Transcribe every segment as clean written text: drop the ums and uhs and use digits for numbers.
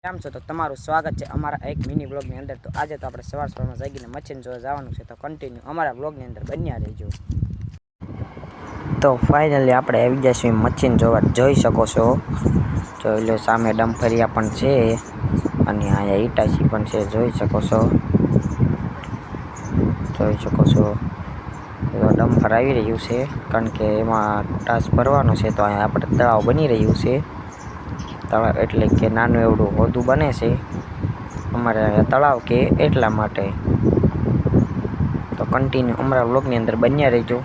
કેમ છો? તો તમારું સ્વાગત છે અમારા એક મિની બ્લોગની અંદર। તો આજે તો આપણે સવારમાં જાગીને મચ્છીને જોવા જવાનું છે, તો કન્ટિન્યુ અમારા બ્લોગની અંદર બન્યા રહેજો। તો ફાઇનલી આપણે આવી ગયા છીએ મચ્છીને જોવા, જોઈ શકો છો। જોઈ લો સામે ડમફરિયા પણ છે અને અહીંયા ઈટાચી પણ છે, જોઈ શકો છો। જોઈ શકો છો ડમ્ફર આવી રહ્યું છે, કારણ કે એમાં ટાસ ભરવાનો છે, તો અહીંયા આપણે તળાવ બની રહ્યું છે। તળાવ એટલે કે નાનું એવડું હોદું બને છે અમારે અહીંયા તળાવ કે એટલા માટે। તો કન્ટિન્યુ અમારા વ્લોગની અંદર બન્યા રહેજો,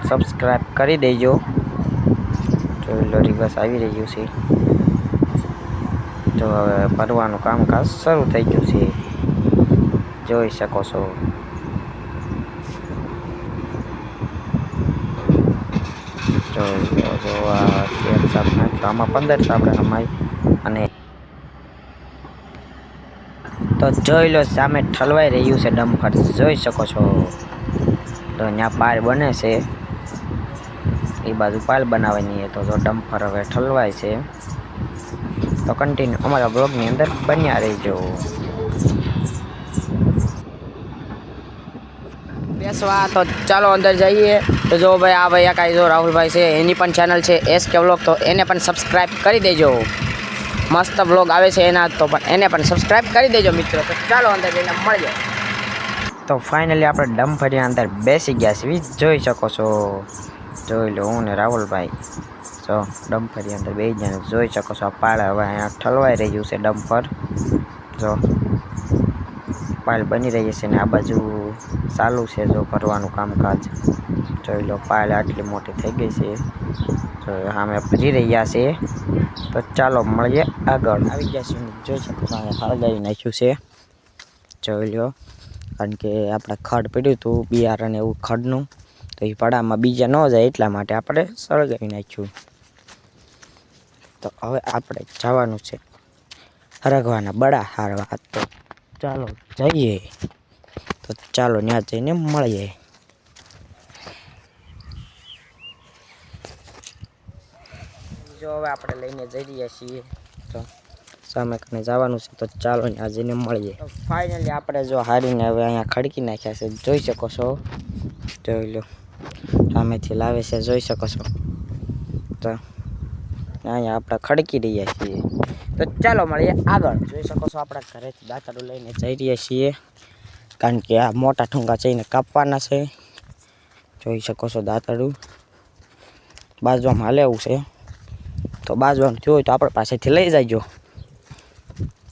સબસ્ક્રાઈબ કરી દેજો। જોઈ લો રિવર્સ આવી રહ્યું છે, તો હવે ભરવાનું કામકાજ શરૂ થઈ ગયું છે, જોઈ શકો છો। જો આ શેર સાપ નાખ્યો, આમાં 15 સાપડા સમાય અને તો જોઈ લો સામે ઠલવાઈ રહ્યું છે ડમ્ફર, જોઈ શકો છો। તો અહીંયા પાલ બને છે, એ બાજુ પાલ બનાવવાની, તો ડમ્ફર હવે ઠલવાય છે। તો કન્ટિન્યુ અમારા બ્લોગની અંદર બન્યા રહેજો। બેસવા તો ચાલો અંદર જઈએ। તો જો ભાઈ આ ભાઈ કાંઈ જો રાહુલભાઈ છે, એની પણ ચેનલ છે SK વ્લોગ, તો એને પણ સબસ્ક્રાઈબ કરી દેજો। મસ્ત વ્લોગ આવે છે એના, તો પણ એને પણ સબસ્ક્રાઈબ કરી દેજો મિત્રો। તો ચાલો અંદર જઈને મળીએ। તો ફાઇનલી આપણે ડમફરિયા અંદર બેસી ગયા છીએ, જોઈ શકો છો। જોઈ લો હું ને રાહુલભાઈ જો ડમફરિયા અંદર બેસી ગયા, જોઈ શકો છો। આ પાળ હવે અહીંયા ઠલવાઈ રહ્યું છે ડમ્ફર, જો પાલ બની રહી છે ને આ બાજુ ચાલુ છે જો ભરવાનું કામકાજ। જોઈ લો પાલ આટલી મોટી થઈ ગઈ છે, તો સામે ભરી રહ્યા છે। તો ચાલો મળીએ આગળ। આવી ગયા છે, જોઈ શકો છો અહીંયા હળગાવી નાખ્યું છે, જોઈ લો, કારણ કે આપણે ખડ પડ્યું હતું બિયારણ એવું ખડનું, તો એ પડામાં બીજા ન જાય એટલા માટે આપણે સળગાવી નાખ્યું। તો હવે આપણે જવાનું છે હરગવાના બડા હારવા, તો ચાલો જઈએ। તો ચાલો ત્યાં જઈને મળીએ। જો હવે આપણે લઈને જઈ રહ્યા છીએ, તો સામે કને જવાનું છે, તો ચાલો ત્યાં જઈને મળીએ। તો ફાઇનલી આપણે જો હારીને હવે અહીંયા ખડકી નાખ્યા છે, જોઈ શકો છો। જોઈ લો સામેથી લાવે છે, જોઈ શકો છો। તો અહીંયા આપણે ખડકી રહ્યા છીએ, તો ચાલો મળીએ આગળ। જોઈ શકો છો આપણા ઘરેથી દાંતરડું લઈને જઈ રહ્યા છીએ, કારણ કે આ મોટા ઠુંગા જઈને કાપવાના છે, જોઈ શકો છો। દાંતરડું બાજવામાં હાલેવું છે, તો બાજવાનું થયું હોય તો આપણે પાસેથી લઈ જાયજો।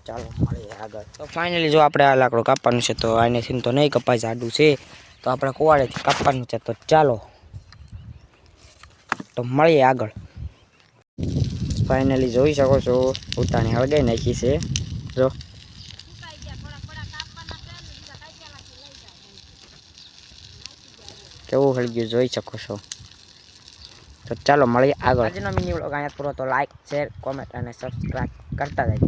ચાલો મળીએ આગળ। તો ફાઇનલી જો આપણે આ લાકડું કાપવાનું છે, તો આનેથી તો નહીં કપાય, જાડું છે, તો આપણે કુવાડેથી કાપવાનું છે। તો ચાલો તો મળીએ આગળ। ફાઇનલી જોઈ શકો છો ઉતાણી હળગાઈ નાખી છે, જો કેવું હળગ્યું જોઈ શકો છો। તો ચાલો મળીએ આગળ। આજનો મિની વ્લોગ અહીંયા પૂરો, તો લાઈક શેર કોમેન્ટ અને સબસ્ક્રાઈબ કરતા જાય।